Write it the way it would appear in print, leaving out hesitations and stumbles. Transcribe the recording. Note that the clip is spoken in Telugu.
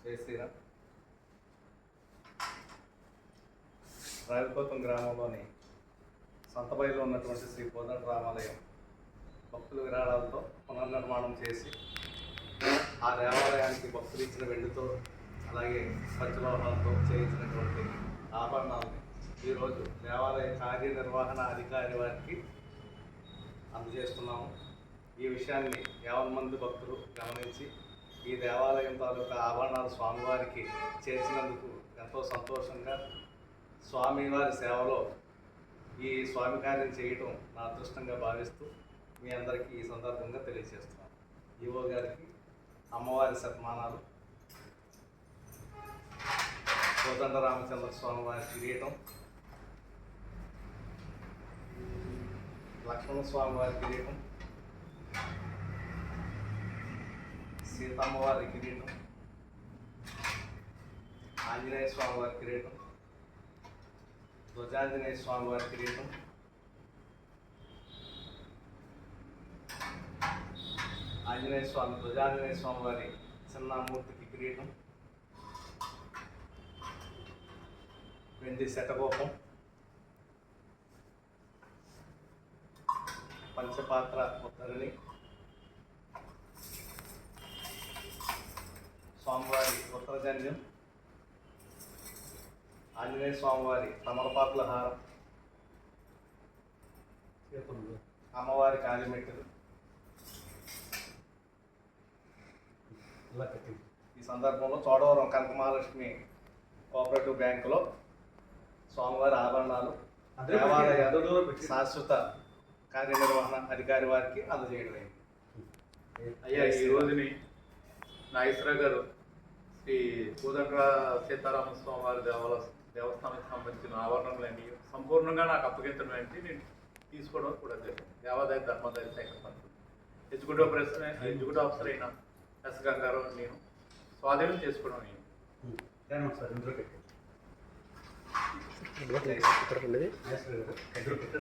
జై శ్రీరామ్. రావిపోతం గ్రామంలోని సంతబైలో ఉన్నటువంటి శ్రీ కోదండ రామాలయం భక్తుల విరాళాలతో పునర్నిర్మాణం చేసి ఆ దేవాలయానికి భక్తులు ఇచ్చిన వెండితో అలాగే పంచలోహాలతో చేయించినటువంటి ఆభరణాలను ఈరోజు దేవాలయ కార్యనిర్వహణ అధికారి వారికి అందజేస్తున్నాము. ఈ విషయాన్ని 50 మంది భక్తులు గమనించి ఈ దేవాలయం తాలూకా ఆభరణాలు స్వామివారికి చేర్చినందుకు ఎంతో సంతోషంగా స్వామివారి సేవలో ఈ స్వామి కార్యం చేయటం నా అదృష్టంగా భావిస్తూ మీ అందరికీ ఈ సందర్భంగా తెలియజేస్తున్నాను. ఈవో గారికి అమ్మవారి సన్మానాలు, కోదండ రామచంద్ర స్వామి వారి కిరీటం, లక్ష్మణ స్వామి వారి కిరీటం, సీతమ్మవారి కిరీటం, ఆంజనేయ స్వామి వారి కిరీటం, ధ్వజాంజనేయ స్వామి వారి కిరీటం, ఆంజనేయ స్వామి ధ్వజాంజనేయ స్వామి వారి చిన్నమూర్తికి కిరీటం, వెండి శటగోపం, పంచపాత్ర ఉత్తరిణి, స్వామివారి ఉత్తరజన్యం, ఆంజనేయ స్వామివారి తమలపాకుల హారం, అమ్మవారి కాలిమెట్టెలు. ఈ సందర్భంలో చోడవరం కనకమహాలక్ష్మి కోఆపరేటివ్ బ్యాంకులో స్వామివారి ఆభరణాలు దేవాలయ శాశ్వత కార్యనిర్వహణ అధికారి వారికి అందజేయడం. అయ్యా, ఈ రోజుని నాగేశ్వర గారు శ్రీ కోదండ సీతారామ స్వామి వారి దేవస్థానానికి సంబంధించిన ఆవరణలన్నీ సంపూర్ణంగా నాకు అప్పగించడం ఏంటి నేను తీసుకోవడం కూడా జరిగింది. దేవాదాయ ధర్మాదాయ శాఖ మంత్రులు ఎగ్జిక్యూటివ్ ఆఫీసర్ అయిన ఎస్ గంగారావు నేను స్వాధీనం చేసుకోవడం అయింది.